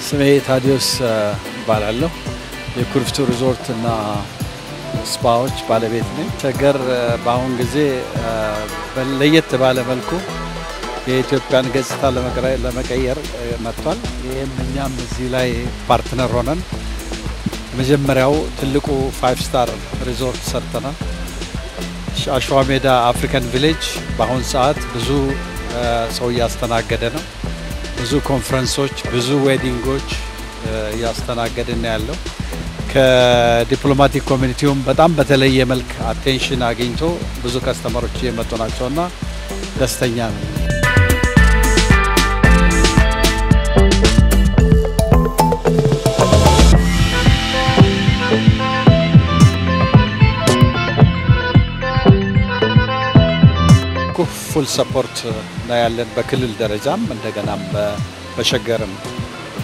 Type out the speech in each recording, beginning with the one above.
ስሜ ታዲዮስ ባላለው የኩሪፍቱ ሪዞርት እና ስፓዎች ባለቤት ነኝ። ሸገር በአሁን ጊዜ ለየት ባለ መልኩ የኢትዮጵያን ገጽታ ለመቀየር መጥቷል። ይሄም እኛም እዚህ ላይ ፓርትነር ሆነን መጀመሪያው ትልቁ 5 ስታር ሪዞርት ሰርተናል። አሸዋ ሜዳ አፍሪካን ቪሌጅ በአሁን ሰዓት ብዙ ሰው ያስተናገደ ነው። ብዙ ኮንፈረንሶች ብዙ ዌዲንጎች ያስተናገደን ያለው ከዲፕሎማቲክ ኮሚኒቲውም በጣም በተለየ መልክ አቴንሽን አግኝቶ ብዙ ከስተመሮች የመጡ ናቸውና ደስተኛ ነን። ፉል ሰፖርት ላይ ያለን በክልል ደረጃም እንደገናም በሸገርም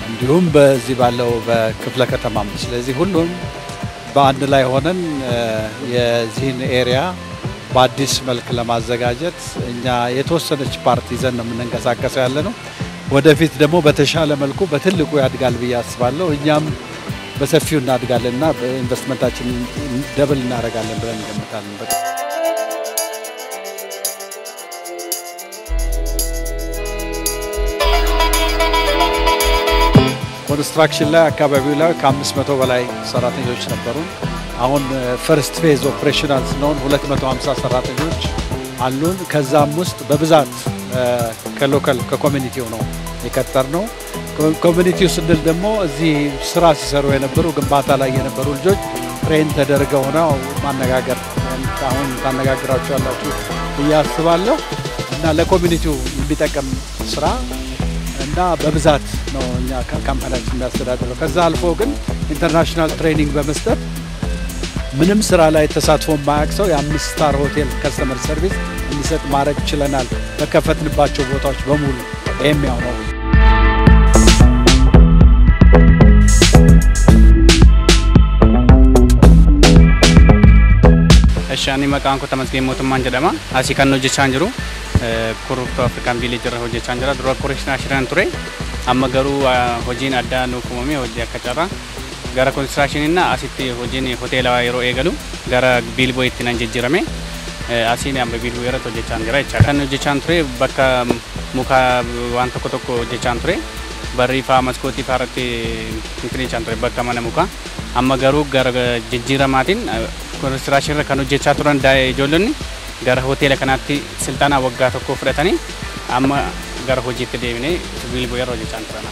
እንዲሁም በዚህ ባለው በክፍለ ከተማም ስለዚህ ሁሉም በአንድ ላይ ሆነን የዚህን ኤሪያ በአዲስ መልክ ለማዘጋጀት እኛ የተወሰነች ፓርቲ ይዘን ነው የምንንቀሳቀሰው ያለነው። ወደፊት ደግሞ በተሻለ መልኩ በትልቁ ያድጋል ብዬ አስባለሁ። እኛም በሰፊው እናድጋለንና በኢንቨስትመንታችን ደብል እናደርጋለን ብለን እንገምታለን። ኮንስትራክሽን ላይ አካባቢው ላይ ከ500 በላይ ሰራተኞች ነበሩ። አሁን ፈርስት ፌዝ ኦፕሬሽናል ነው 250 ሰራተኞች አሉን። ከዛም ውስጥ በብዛት ከሎካል ከኮሚኒቲው ነው የቀጠርነው። ኮሚኒቲው ስንል ደግሞ እዚህ ስራ ሲሰሩ የነበሩ ግንባታ ላይ የነበሩ ልጆች ትሬን ተደርገው ነው ማነጋገር አሁን ታነጋግራቸው ያላችሁ ያስባለሁ እና ለኮሚኒቲው የሚጠቅም ስራ እና በብዛት ነው እኛ ካምፓኒያችን የሚያስተዳድረው። ከዛ አልፎ ግን ኢንተርናሽናል ትሬኒንግ በመስጠት ምንም ስራ ላይ ተሳትፎ የማያውቅ ሰው የ5 ስታር ሆቴል ከስተመር ሰርቪስ እንዲሰጥ ማድረግ ችለናል በከፈትንባቸው ቦታዎች በሙሉ። ይሄም ያው ነው። እሻኒ መቃንኩ ተመስገን ሞተማን ጀደማ አሲካኖ ጀቻን ጅሩ ኩሪፍቱ አፍሪካን ቪሌጅ ራ ሆጀቻን ጅራ ድሮ ኮሬክሽን አሽራን ቱሬ አመገሩ ሆጂን አዳ ነው ኮሞሜ ሆጂ አከጫራ ጋራ ኮንስትራክሽን እና አሲቲ ሆጂን ሆቴል አይሮ ኤገሉ ጋራ ቢልቦ ኢትናን ጀጅረሜ አሲኒ አም ቢልቦ የራ ሆጀቻን ጅራ ቻካኖ ጀቻን ቱሬ በካ ሙካ ዋንተ ኮቶኮ ጀቻን ቱሬ በሪፋ መስኮቲ ፋረቲ ኢንትሪ ቻን ቱሬ በካ ማነ ሙካ አመገሩ ጋራ ጀጅረማቲን ኮንስትራክሽን ከኖ ጀቻ ቱራን ዳይ ጆሎኒ gara hotel kanatti siltana wagga tokko fudhatani amma gara hojiitti deemine bilboo yeroo jechaan turana.